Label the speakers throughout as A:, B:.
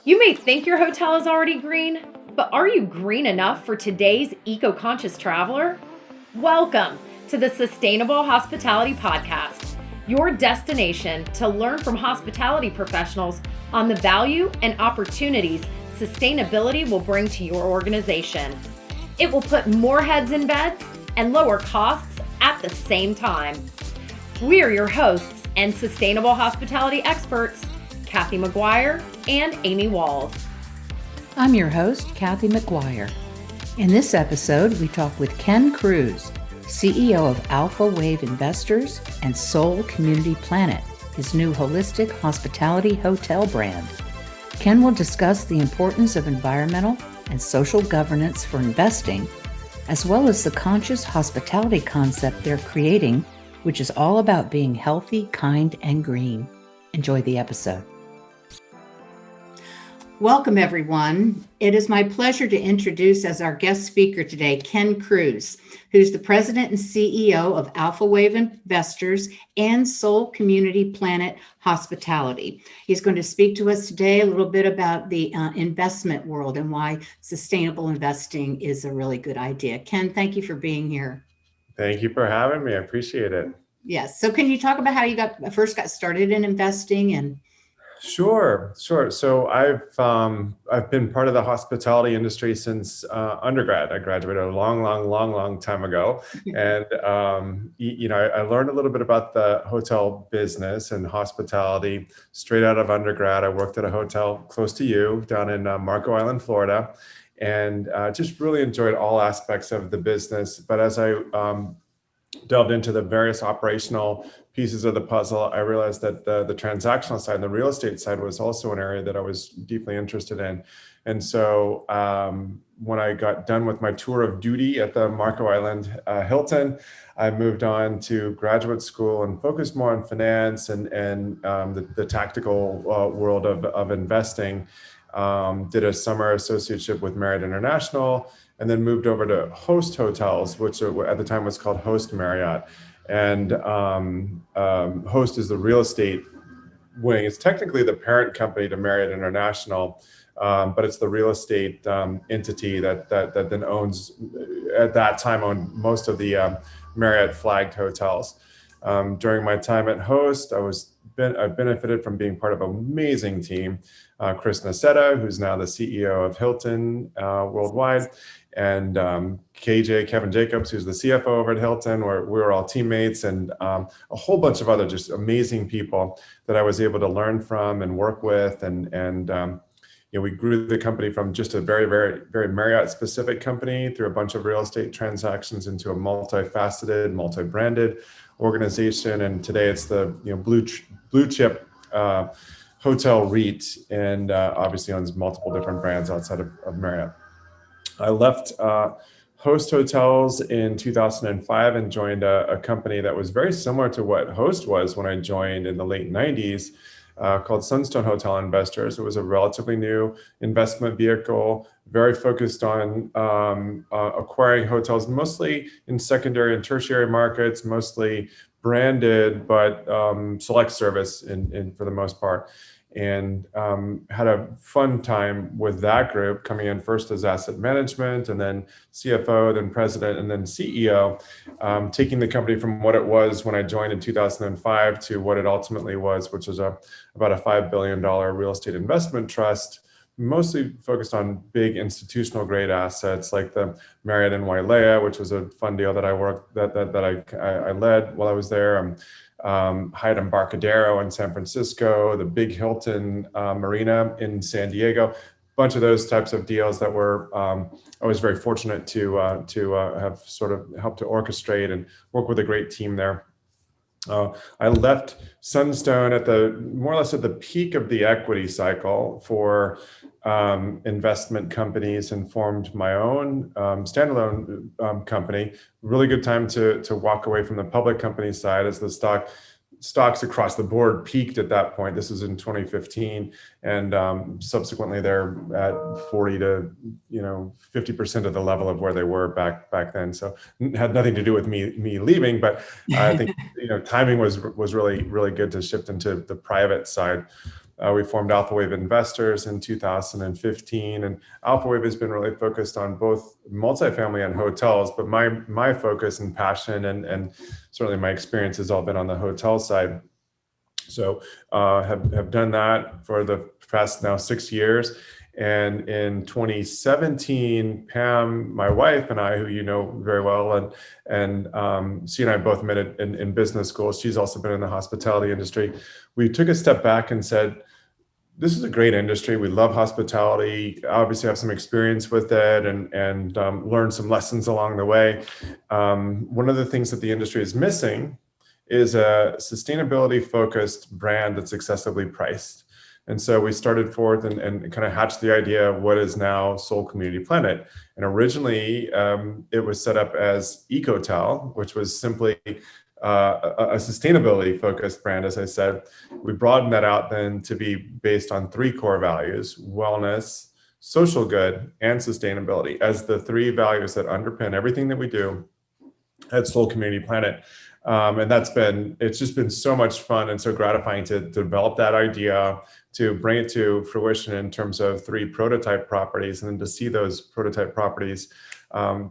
A: You may think your hotel is already green, but are you green enough for today's eco-conscious traveler? Welcome to the Sustainable Hospitality Podcast, your destination to learn from hospitality professionals on the value and opportunities sustainability will bring to your organization. It will put more heads in beds and lower costs at the same time. We are your hosts and sustainable hospitality experts, Kathy McGuire and Amy Walls.
B: I'm your host, Kathy McGuire. In this episode, we talk with Ken Cruse, CEO of Alpha Wave Investors and Soul Community Planet, his new holistic hospitality hotel brand. Ken will discuss the importance of environmental and social governance for investing, as well as the conscious hospitality concept they're creating, which is all about being healthy, kind, and green. Enjoy the episode. Welcome, everyone. It is my pleasure to introduce as our guest speaker today, Ken Cruse, who's the president and CEO of Alpha Wave Investors and Soul Community Planet Hospitality. He's going to speak to us today a little bit about the investment world and why sustainable investing is a really good idea. Ken, thank you for being here.
C: Thank you for having me. I appreciate it.
B: Yes. So can you talk about how you first got started in investing and
C: Sure. So I've been part of the hospitality industry since undergrad. I graduated a long time ago, and I learned a little bit about the hotel business and hospitality straight out of undergrad. I worked at a hotel close to you down in Marco Island, Florida, and just really enjoyed all aspects of the business. But as I delved into the various operational pieces of the puzzle, I realized that the transactional side and the real estate side was also an area that I was deeply interested in. And so when I got done with my tour of duty at the Marco Island Hilton, I moved on to graduate school and focused more on finance and the tactical world of investing. Did a summer associateship with Marriott International, and then moved over to Host Hotels, which at the time was called Host Marriott. And Host is the real estate wing. It's technically the parent company to Marriott International, but it's the real estate entity that then owns, at that time, owned most of the Marriott flagged hotels. During my time at Host, I benefited from being part of an amazing team. Chris Nassetta, who's now the CEO of Hilton worldwide, and Kevin Jacobs, who's the CFO over at Hilton, where we were all teammates, and a whole bunch of other just amazing people that I was able to learn from and work with, and we grew the company from just a very, very, very Marriott-specific company through a bunch of real estate transactions into a multifaceted, multi-branded organization, and today it's the blue chip hotel REIT, and obviously owns multiple different brands outside of Marriott. I left Host Hotels in 2005 and joined a company that was very similar to what Host was when I joined in the late 90s, called Sunstone Hotel Investors. It was a relatively new investment vehicle, very focused on acquiring hotels, mostly in secondary and tertiary markets, mostly branded, but select service for the most part. And had a fun time with that group, coming in first as asset management, and then CFO, then president, and then CEO, taking the company from what it was when I joined in 2005 to what it ultimately was, which was about a $5 billion real estate investment trust, mostly focused on big institutional grade assets like the Marriott in Wailea, which was a fun deal that I led while I was there. Hyatt Embarcadero in San Francisco, the big Hilton Marina in San Diego, bunch of those types of deals that were I was very fortunate to have sort of helped to orchestrate and work with a great team there. I left Sunstone more or less at the peak of the equity cycle for investment companies and formed my own standalone company. Really good time to walk away from the public company side as the stocks across the board peaked at that point. This was in 2015, and subsequently they're at 40 to 50% of the level of where they were back then. So it had nothing to do with me leaving, but I think timing was really good to shift into the private side. We formed Alpha Wave Investors in 2015, and Alpha Wave has been really focused on both multifamily and hotels. But my focus and passion and certainly my experience has all been on the hotel side. So have done that for the past now 6 years. And in 2017, Pam, my wife, and I, who you know very well, and she and I both met in business school. She's also been in the hospitality industry. We took a step back and said, this is a great industry. We love hospitality. Obviously, have some experience with it, and learned some lessons along the way. One of the things that the industry is missing is a sustainability-focused brand that's accessibly priced. And so we started forth and kind of hatched the idea of what is now Soul Community Planet. And originally, it was set up as Ecotel, which was simply a sustainability-focused brand, as I said. We broadened that out then to be based on 3 core values: wellness, social good, and sustainability, as the 3 values that underpin everything that we do at Soul Community Planet. And it's just been so much fun and so gratifying to develop that idea, to bring it to fruition in terms of 3 prototype properties, and then to see those prototype properties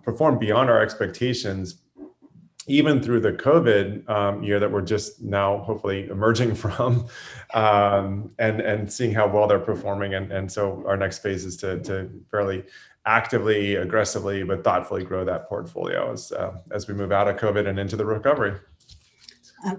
C: perform beyond our expectations, even through the COVID year that we're just now hopefully emerging from, and seeing how well they're performing. And so our next phase is to fairly actively, aggressively, but thoughtfully grow that portfolio as we move out of COVID and into the recovery.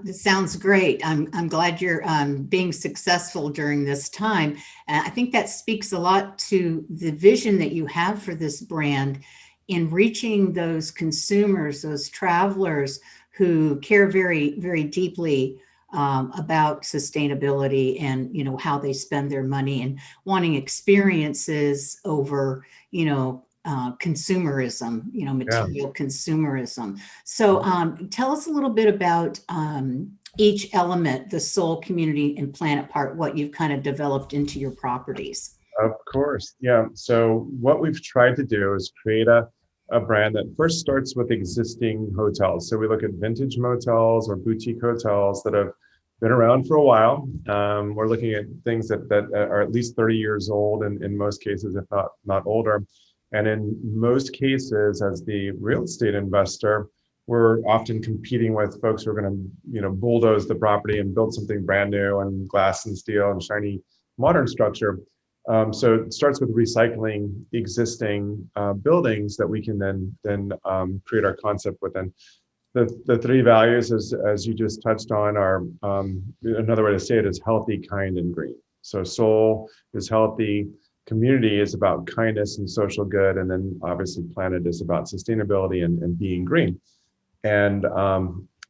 B: This sounds great. I'm glad you're being successful during this time. I think that speaks a lot to the vision that you have for this brand in reaching those consumers, those travelers who care very, very deeply about sustainability and, how they spend their money, and wanting experiences over, consumerism, material consumerism. So tell us a little bit about each element, the Soul Community and Planet part, what you've kind of developed into your properties.
C: Of course. Yeah. So what we've tried to do is create a brand that first starts with existing hotels. So we look at vintage motels or boutique hotels that have been around for a while. We're looking at things that are at least 30 years old, and in most cases, if not older. And in most cases, as the real estate investor, we're often competing with folks who are going to, bulldoze the property and build something brand new and glass and steel and shiny modern structure. So it starts with recycling existing buildings that we can then create our concept within. The 3 values, as you just touched on, are another way to say it is healthy, kind, and green. So soul is healthy, community is about kindness and social good, and then obviously planet is about sustainability and being green. And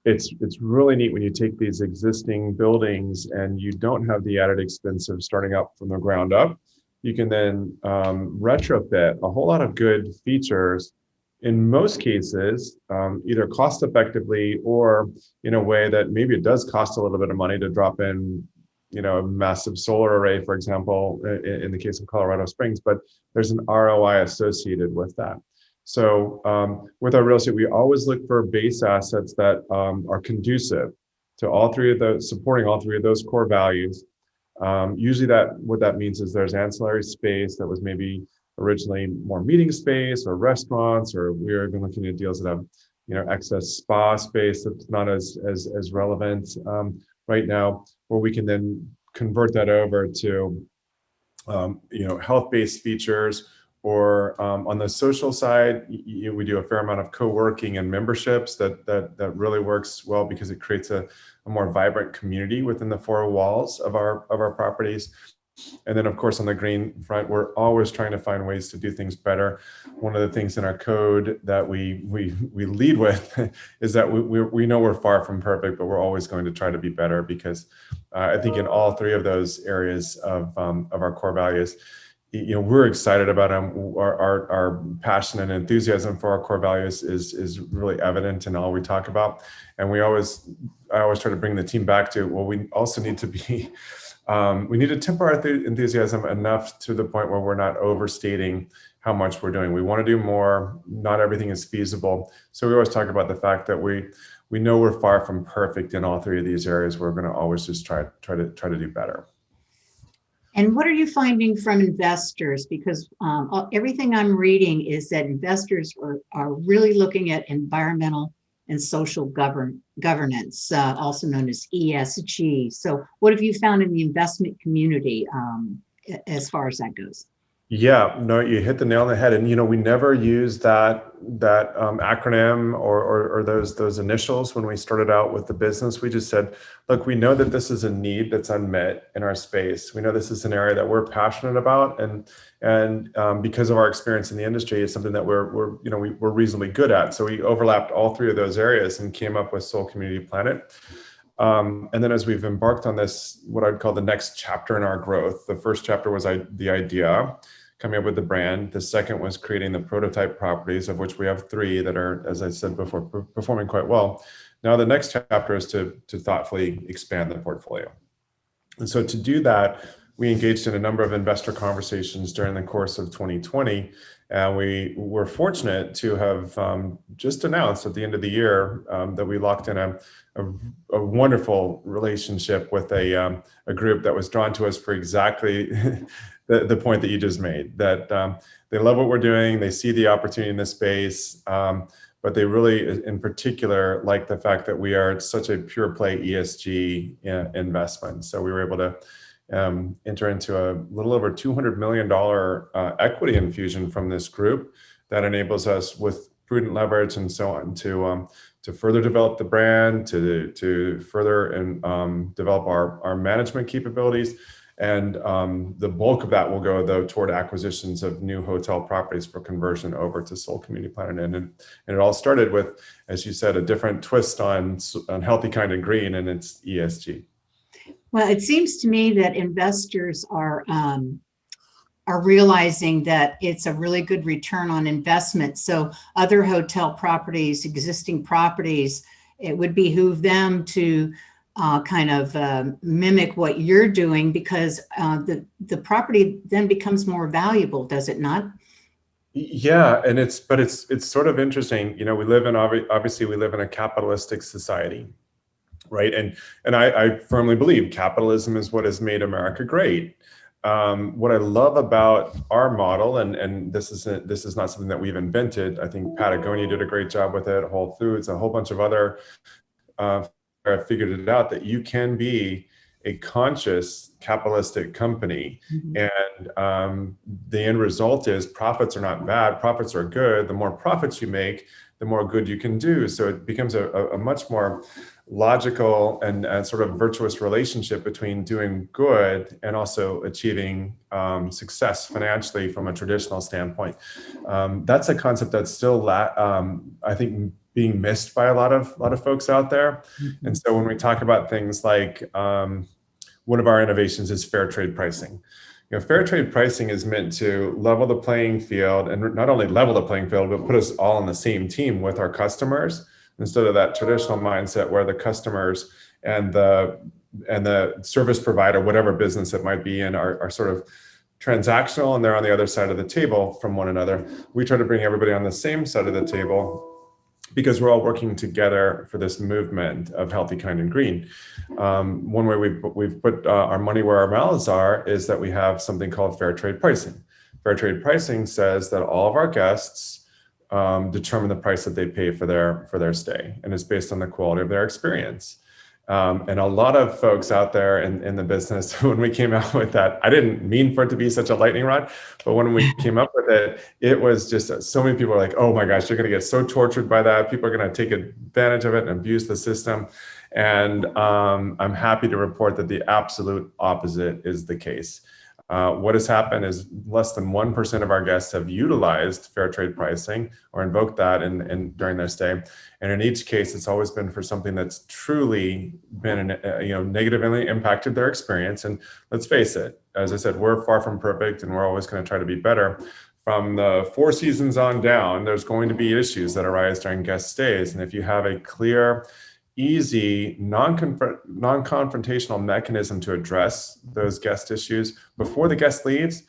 C: it's really neat when you take these existing buildings and you don't have the added expense of starting up from the ground up. You can then retrofit a whole lot of good features, in most cases, either cost effectively or in a way that maybe it does cost a little bit of money to drop in, a massive solar array, for example, in the case of Colorado Springs, but there's an ROI associated with that. So with our real estate, we always look for base assets that are conducive to supporting all 3 of those core values. Usually what that means is there's ancillary space that was maybe originally more meeting space or restaurants, or we're even looking at deals that have, excess spa space that's not as relevant right now, where we can then convert that over to, health-based features. Or on the social side, we do a fair amount of co-working and memberships that really works well because it creates a more vibrant community within the 4 walls of our properties. And then, of course, on the green front, we're always trying to find ways to do things better. One of the things in our code that we lead with is that we know we're far from perfect, but we're always going to try to be better, because I think in all 3 of those areas of our core values, we're excited about them. Our passion and enthusiasm for our core values is really evident in all we talk about. And I always try to bring the team back to, well, we also need to be, we need to temper our enthusiasm enough to the point where we're not overstating how much we're doing. We want to do more. Not everything is feasible. So we always talk about the fact that we know we're far from perfect in all 3 of these areas. We're going to always just try to do better.
B: And what are you finding from investors? Because everything I'm reading is that investors are really looking at environmental and social governance, also known as ESG. So what have you found in the investment community as far as that goes?
C: Yeah, no, you hit the nail on the head. And we never used that acronym or those initials when we started out with the business. We just said, look, we know that this is a need that's unmet in our space. We know this is an area that we're passionate about, and because of our experience in the industry, it's something that we're reasonably good at. So we overlapped all three of those areas and came up with Soul Community Planet. And then as we've embarked on this, what I'd call the next chapter in our growth, the first chapter was the idea, coming up with the brand. The second was creating the prototype properties, of which we have 3 that are, as I said before, performing quite well. Now the next chapter is to thoughtfully expand the portfolio. And so to do that, we engaged in a number of investor conversations during the course of 2020. And we were fortunate to have just announced at the end of the year that we locked in a wonderful relationship with a group that was drawn to us for exactly the point that you just made, that they love what we're doing, they see the opportunity in this space, but they really, in particular, like the fact that we are such a pure play ESG investment. So we were able to enter into a little over $200 million equity infusion from this group that enables us, with prudent leverage and so on, to further develop the brand, to further develop our management capabilities. And the bulk of that will go, though, toward acquisitions of new hotel properties for conversion over to Soul Community Planet. And it all started with, as you said, a different twist on healthy, kind, and green, and it's ESG.
B: Well, it seems to me that investors are realizing that it's a really good return on investment. So other hotel properties, existing properties, it would behoove them to kind of mimic what you're doing, because the property then becomes more valuable, does it not?
C: Yeah, and it's sort of interesting. We live in obviously we live in a capitalistic society, right? And I firmly believe capitalism is what has made America great. What I love about our model, and this is not something that we've invented. I think Patagonia did a great job with it, Whole Foods, a whole bunch of other figured it out, that you can be a conscious capitalistic company. Mm-hmm. And the end result is profits are not bad, profits are good. The more profits you make, the more good you can do. So it becomes a much more logical and sort of virtuous relationship between doing good and also achieving success financially from a traditional standpoint. That's a concept that's still, I think, being missed by a lot of folks out there. Mm-hmm. And so when we talk about things like one of our innovations is fair trade pricing. Fair trade pricing is meant to level the playing field, and not only level the playing field, but put us all on the same team with our customers, instead of that traditional mindset where the customers and the service provider, whatever business it might be in, are sort of transactional, and they're on the other side of the table from one another. We try to bring everybody on the same side of the table, because we're all working together for this movement of healthy, kind, and green. One way we've put our money where our mouths are is that we have something called fair trade pricing. Fair trade pricing says that all of our guests determine the price that they pay for their stay, and it's based on the quality of their experience. And a lot of folks out there in the business, when we came out with that, I didn't mean for it to be such a lightning rod, but when we came up with it, it was just so many people are like, oh my gosh, you're going to get so tortured by that. People are going to take advantage of it and abuse the system. And I'm happy to report that the absolute opposite is the case. What has happened is less than 1% of our guests have utilized fair trade pricing or invoked that during their stay. And in each case, it's always been for something that's truly been negatively impacted their experience. And let's face it, as I said, we're far from perfect, and we're always going to try to be better. From the Four Seasons on down, there's going to be issues that arise during guest stays. And if you have a clear, easy, non-confrontational mechanism to address those guest issues before the guest leaves,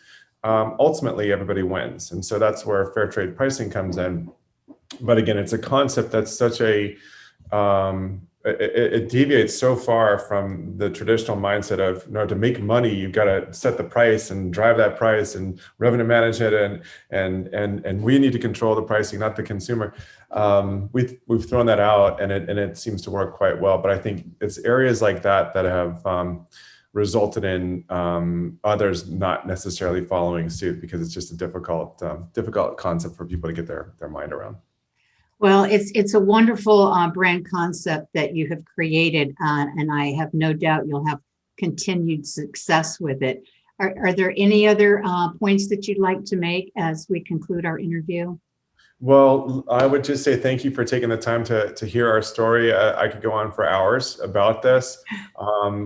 C: ultimately everybody wins. And so that's where fair trade pricing comes in. But again, it's a concept that's such a it deviates so far from the traditional mindset of, to make money, you've got to set the price and drive that price and revenue manage it, and we need to control the pricing, not the consumer. We've thrown that out, and it seems to work quite well. But I think it's areas like that have resulted in others not necessarily following suit, because it's just a difficult concept for people to get their mind around.
B: Well, it's a wonderful brand concept that you have created, and I have no doubt you'll have continued success with it. Are there any other points that you'd like to make as we conclude our interview?
C: Well, I would just say thank you for taking the time to hear our story. I could go on for hours about this.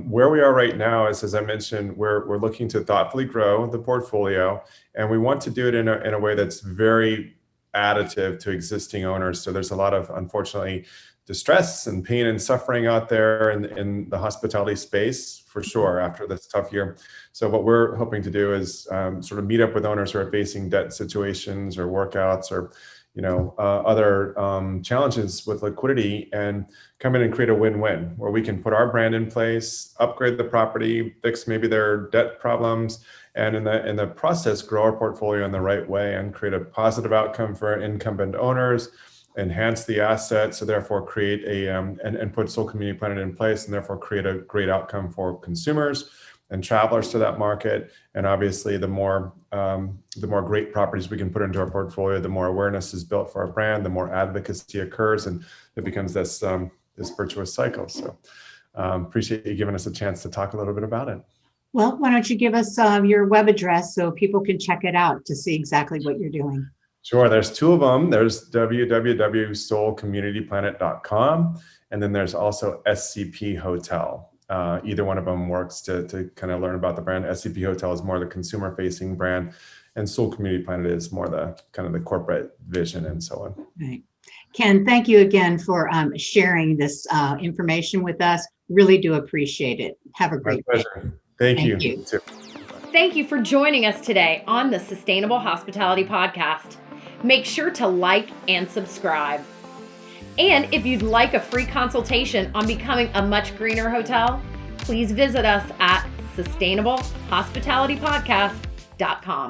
C: Where we are right now is, as I mentioned, we're looking to thoughtfully grow the portfolio, and we want to do it in a way that's very additive to existing owners. So there's a lot of, unfortunately, distress and pain and suffering out there in the hospitality space, for sure, after this tough year. So what we're hoping to do is sort of meet up with owners who are facing debt situations or workouts or other challenges with liquidity, and come in and create a win-win where we can put our brand in place, upgrade the property, fix maybe their debt problems, and in the process grow our portfolio in the right way and create a positive outcome for incumbent owners, enhance the asset, so therefore create and put Soul Community Planet in place, and therefore create a great outcome for consumers and travelers to that market. And obviously, the more great properties we can put into our portfolio, the more awareness is built for our brand, the more advocacy occurs, and it becomes this virtuous cycle. So appreciate you giving us a chance to talk a little bit about it.
B: Well, why don't you give us your web address so people can check it out to see exactly what you're doing?
C: Sure. There's two of them. There's www.soulcommunityplanet.com, and then there's also SCP Hotel. Either one of them works to kind of learn about the brand. SCP Hotel is more the consumer-facing brand, and Soul Community Planet is more the kind of the corporate vision and so on. Right.
B: Ken, thank you again for sharing this information with us. Really do appreciate it. Have a great day.
C: Thank you.
A: Thank you for joining us today on the Sustainable Hospitality Podcast. Make sure to like and subscribe. And if you'd like a free consultation on becoming a much greener hotel, please visit us at sustainablehospitalitypodcast.com.